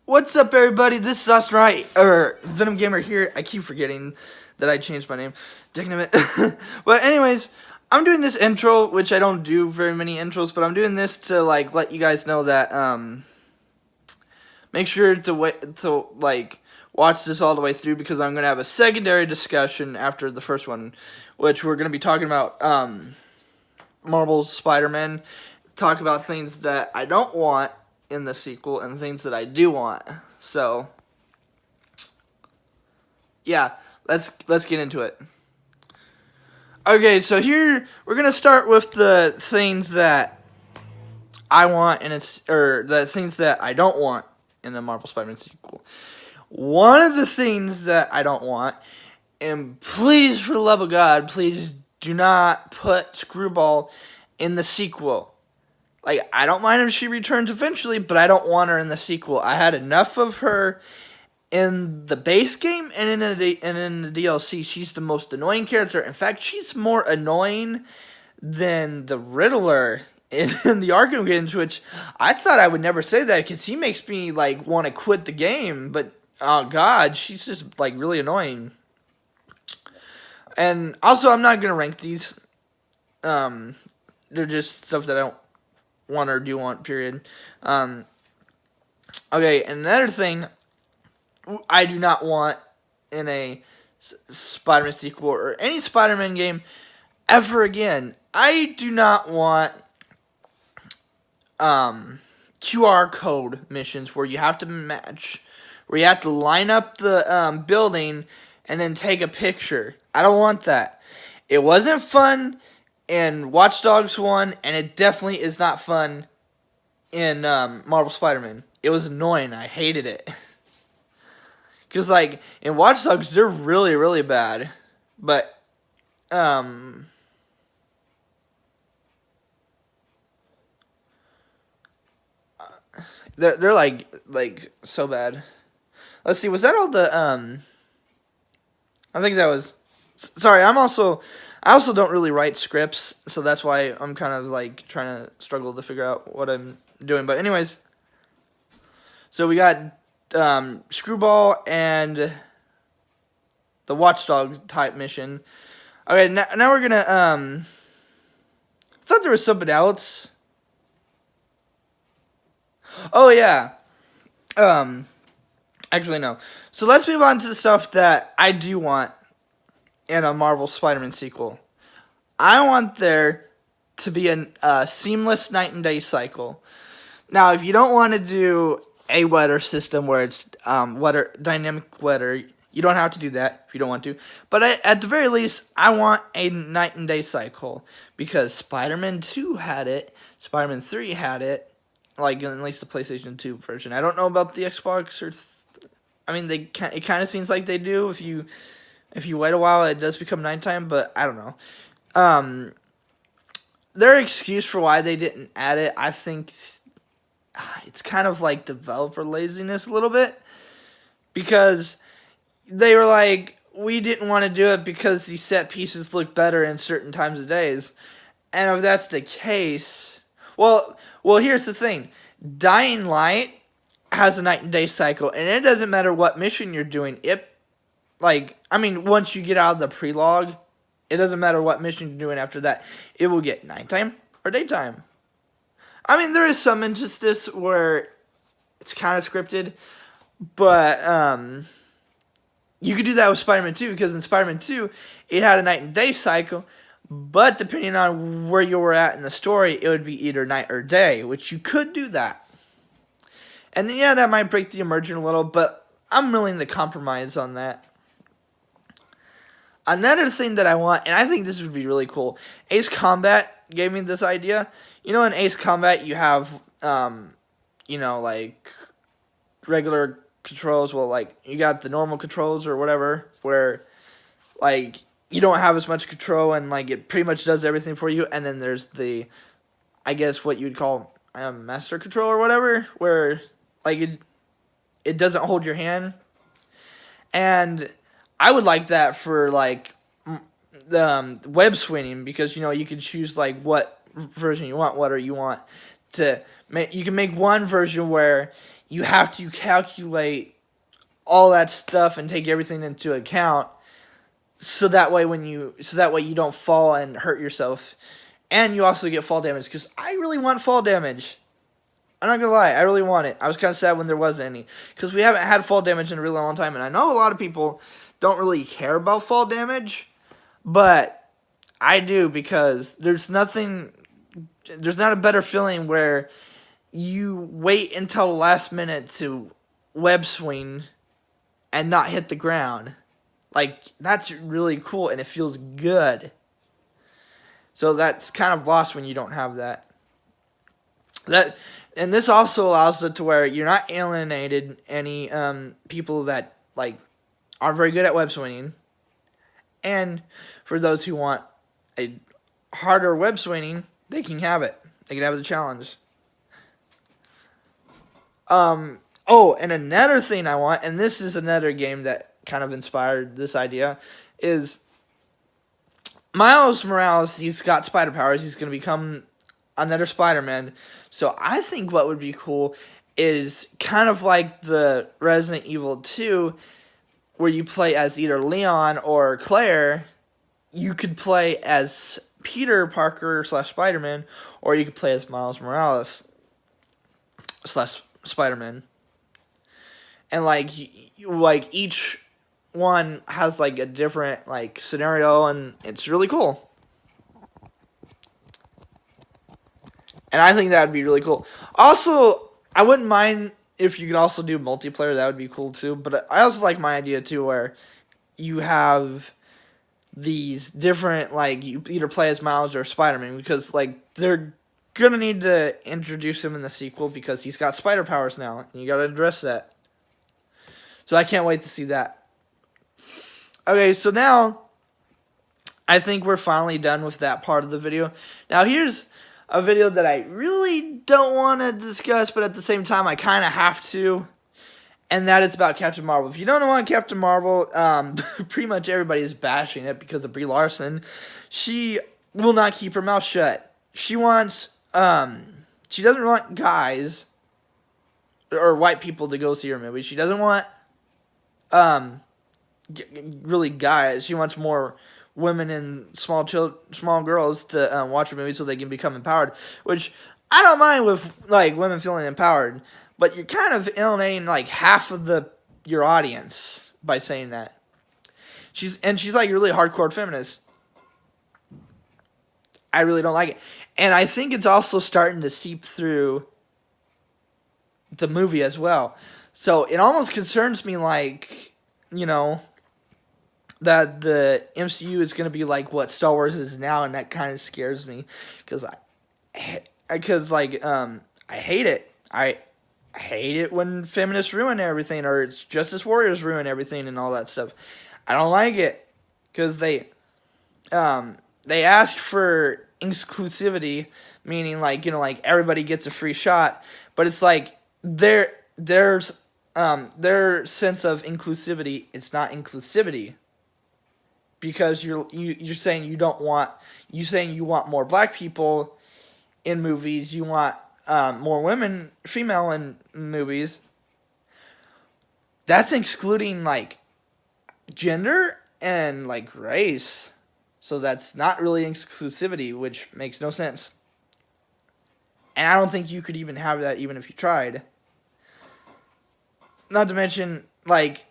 What's up, everybody? This is us, right? Or Venom Gamer here. I keep forgetting that I changed my name. Dang it. But anyways, I'm doing this intro, which I don't do very many intros, but I'm doing this to let you guys know that make sure to watch this all the way through, because I'm gonna have a secondary discussion after the first one, which we're gonna be talking about Marvel's Spider-Man. Talk about things that I don't want in the sequel and things that I do want. So yeah, let's get into it. Okay, so here we're gonna start with the things that I want, and the things that I don't want in the Marvel Spider-Man sequel. One of the things that I don't want, and please, for the love of God, please do not put Screwball in the sequel. I don't mind if she returns eventually, but I don't want her in the sequel. I had enough of her in the base game and in the DLC. She's the most annoying character. In fact, she's more annoying than the Riddler in the Arkham games, which I thought I would never say that, because he makes me want to quit the game. But oh god, she's just really annoying. And also, I'm not gonna rank these. They're just stuff that I don't want or do want, period. Okay, and another thing I do not want in a Spider-Man sequel or any Spider-Man game ever again. I do not want QR code missions where you have to line up the building and then take a picture. I don't want that. It wasn't fun in Watch Dogs 1, and it definitely is not fun in Marvel Spider-Man. It was annoying. I hated it. Because, in Watch Dogs, they're really, really bad. But, they're so bad. Let's see, was that all the, I think that was, sorry, I also don't really write scripts, so that's why I'm kind of trying to struggle to figure out what I'm doing. But anyways, so we got Screwball and the Watchdog type mission. Okay, now we're gonna I thought there was something else. Oh yeah. Actually no. So let's move on to the stuff that I do want in a Marvel Spider-Man sequel. I want there to be a seamless night and day cycle. Now, if you don't want to do a weather system where it's dynamic weather, you don't have to do that if you don't want to. But at the very least, I want a night and day cycle, because Spider-Man 2 had it, Spider-Man 3 had it, at least the PlayStation 2 version. I don't know about the Xbox it kind of seems like they do. If you wait a while, it does become nighttime, but I don't know. Their excuse for why they didn't add it, I think it's kind of developer laziness a little bit, because they were we didn't want to do it because the set pieces look better in certain times of days. And if that's the case, well, here's the thing. Dying Light has a night and day cycle, and it doesn't matter what mission you're doing. Once you get out of the prelogue, it doesn't matter what mission you're doing after that. It will get nighttime or daytime. There is some instances where it's kind of scripted, but you could do that with Spider-Man 2, because in Spider-Man 2, it had a night and day cycle, but depending on where you were at in the story, it would be either night or day, which you could do that. And then, yeah, that might break the immersion a little, but I'm willing to compromise on that. Another thing that I want, and I think this would be really cool, Ace Combat gave me this idea. In Ace Combat, you have, regular controls. Well, you got the normal controls or whatever, where, you don't have as much control, and, it pretty much does everything for you. And then there's the, I guess what you'd call master control or whatever, where, it doesn't hold your hand. And I would like that for, web swinging, because, you can choose, what version you want, whether you want to You can make one version where you have to calculate all that stuff and take everything into account, so that way you don't fall and hurt yourself, and you also get fall damage. Because I really want fall damage. I'm not gonna lie, I really want it. I was kind of sad when there wasn't any, because we haven't had fall damage in a really long time, and I know a lot of people don't really care about fall damage, but I do, because there's not a better feeling where you wait until the last minute to web swing and not hit the ground. Like, that's really cool, and it feels good. So that's kind of lost when you don't have that. And this also allows it to where you're not alienated any people that like aren't very good at web swinging. And for those who want a harder web swinging, they can have it. They can have the challenge. Oh, and another thing I want, and this is another game that kind of inspired this idea, is Miles Morales. He's got spider powers. He's going to become another Spider-Man. So I think what would be cool is kind of like the Resident Evil 2, where you play as either Leon or Claire. You could play as Peter Parker / Spider-Man, or you could play as Miles Morales / Spider-Man. And like each one has like a different like scenario, and it's really cool. And I think that would be really cool. Also, I wouldn't mind if you could also do multiplayer. That would be cool too. But I also like my idea too, where you have these different, like, you either play as Miles or Spider-Man, because like they're gonna need to introduce him in the sequel because he's got spider powers now, and you gotta address that. So I can't wait to see that. Okay, so now I think we're finally done with that part of the video. Now here's a video that I really don't want to discuss, but at the same time I kind of have to, and that is about Captain Marvel. If you don't know about Captain Marvel, pretty much everybody is bashing it because of Brie Larson. She will not keep her mouth shut. She wants, she doesn't want guys or white people to go see her movie. She doesn't want really guys. She wants more women and small girls to watch her movie so they can become empowered. Which I don't mind with like women feeling empowered, but you're kind of alienating like half of your audience by saying that. She's like really hardcore feminist. I really don't like it, and I think it's also starting to seep through the movie as well. So it almost concerns me, like, you know, that the MCU is going to be like what Star Wars is now, and that kind of scares me, because I hate it. I hate it when feminists ruin everything, or it's Justice Warriors ruin everything and all that stuff. I don't like it, because they ask for inclusivity, meaning like, you know, like everybody gets a free shot, but it's like their sense of inclusivity, it's not inclusivity, because you're saying you want more black people in movies, you want more female in movies. That's excluding like gender and like race. So that's not really inclusivity, which makes no sense. And I don't think you could even have that even if you tried. Not to mention, like,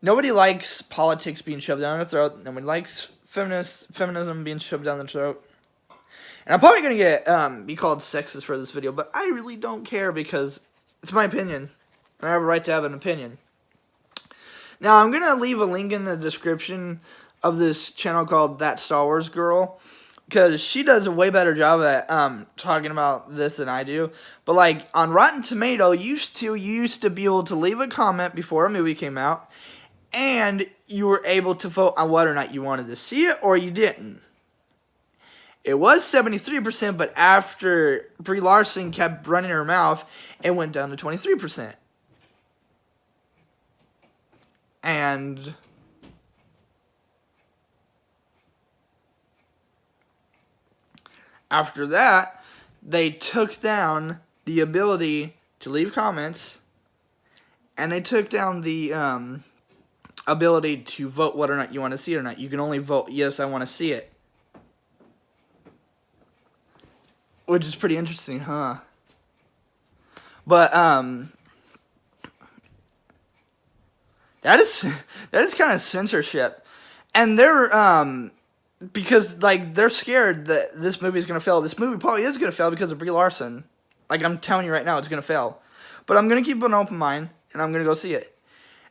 nobody likes politics being shoved down their throat. Nobody likes feminism being shoved down their throat. And I'm probably going to be called sexist for this video, but I really don't care, because it's my opinion. And I have a right to have an opinion. Now, I'm going to leave a link in the description of this channel called That Star Wars Girl, because she does a way better job at talking about this than I do. But like on Rotten Tomato, you used to be able to leave a comment before a movie came out, and you were able to vote on whether or not you wanted to see it or you didn't. It was 73%, but after Brie Larson kept running her mouth, it went down to 23%. And after that, they took down the ability to leave comments, and they took down the ability to vote whether or not you want to see it or not. You can only vote yes, I want to see it, which is pretty interesting, huh? But that is kind of censorship, and they're because like they're scared that this movie is gonna fail. This movie probably is gonna fail because of Brie Larson. Like, I'm telling you right now, it's gonna fail. But I'm gonna keep an open mind, and I'm gonna go see it.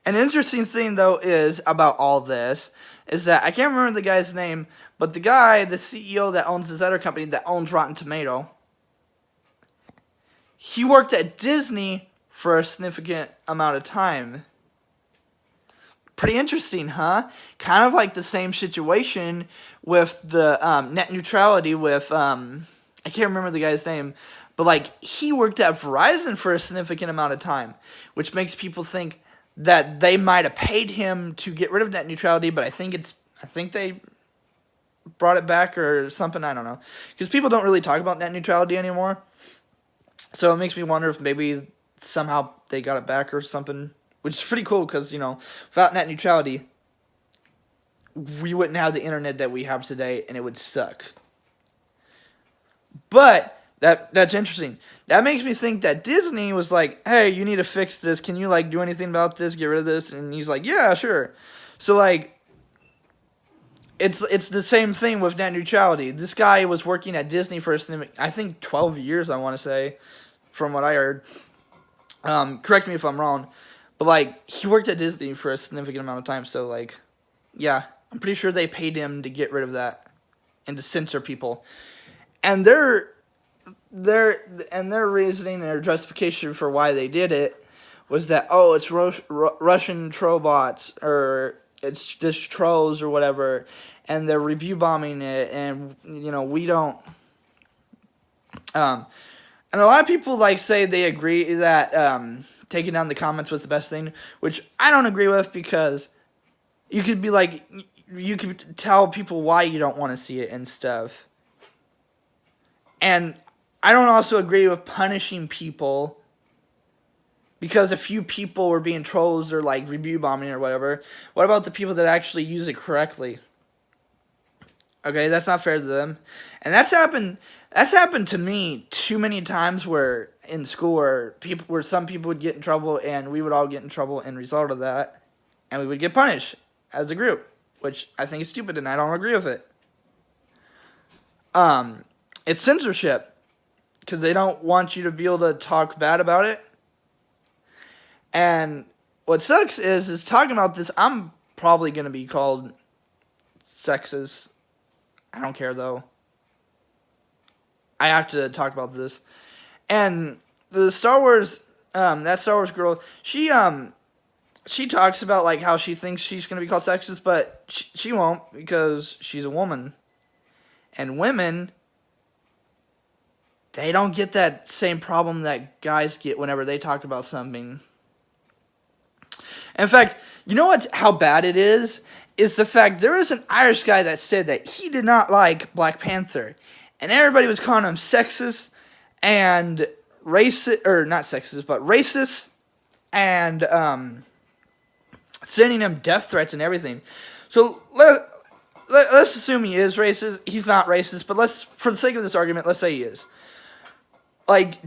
An interesting thing though is about all this is that I can't remember the guy's name, but the guy, the CEO that owns this other company that owns Rotten Tomato, he worked at Disney for a significant amount of time. Pretty interesting, huh? Kind of like the same situation with the net neutrality with, I can't remember the guy's name, but like he worked at Verizon for a significant amount of time, which makes people think that they might have paid him to get rid of net neutrality, but I think they brought it back or something, I don't know. Because people don't really talk about net neutrality anymore. So it makes me wonder if maybe somehow they got it back or something. Which is pretty cool because, you know, without net neutrality, we wouldn't have the internet that we have today, and it would suck. But that's interesting. That makes me think that Disney was like, hey, you need to fix this. Can you, like, do anything about this? Get rid of this? And he's like, yeah, sure. So, like, it's the same thing with net neutrality. This guy was working at Disney for, I think, 12 years, I want to say, from what I heard. Correct me if I'm wrong. But, like, he worked at Disney for a significant amount of time, so, like, yeah, I'm pretty sure they paid him to get rid of that and to censor people. And their reasoning, their justification for why they did it was that, oh, it's Russian troll bots, or it's just trolls or whatever, and they're review bombing it, and, you know, we don't, and a lot of people, like, say they agree that, taking down the comments was the best thing, which I don't agree with, because you could be like, you could tell people why you don't want to see it and stuff. And I don't also agree with punishing people because a few people were being trolls or like review bombing or whatever. What about the people that actually use it correctly? Okay, that's not fair to them. And that's happened to me too many times where in school where some people would get in trouble and we would all get in trouble in result of that, and we would get punished as a group, which I think is stupid and I don't agree with it. It's censorship because they don't want you to be able to talk bad about it. And what sucks is talking about this, I'm probably going to be called sexist. I don't care, though. I have to talk about this. And the Star Wars, that Star Wars girl, she talks about, like, how she thinks she's going to be called sexist, but she won't because she's a woman. And women, they don't get that same problem that guys get whenever they talk about something. In fact, you know how bad it is? Is the fact there was an Irish guy that said that he did not like Black Panther. And everybody was calling him sexist and racist, or not sexist, but racist, and sending him death threats and everything. So let's assume he is racist. He's not racist, but for the sake of this argument, let's say he is. Like,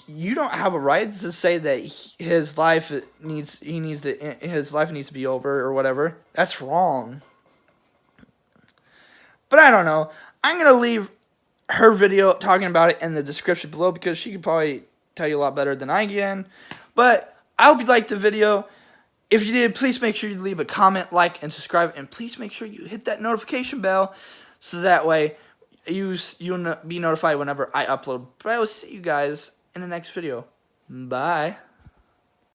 you don't have a right to say that his life needs to be over or whatever. That's wrong. But I don't know. I'm gonna leave her video talking about it in the description below because she could probably tell you a lot better than I can. But I hope you liked the video. If you did, please make sure you leave a comment, like, and subscribe, and please make sure you hit that notification bell so that way you'll be notified whenever I upload. But I will see you guys in the next video. Bye.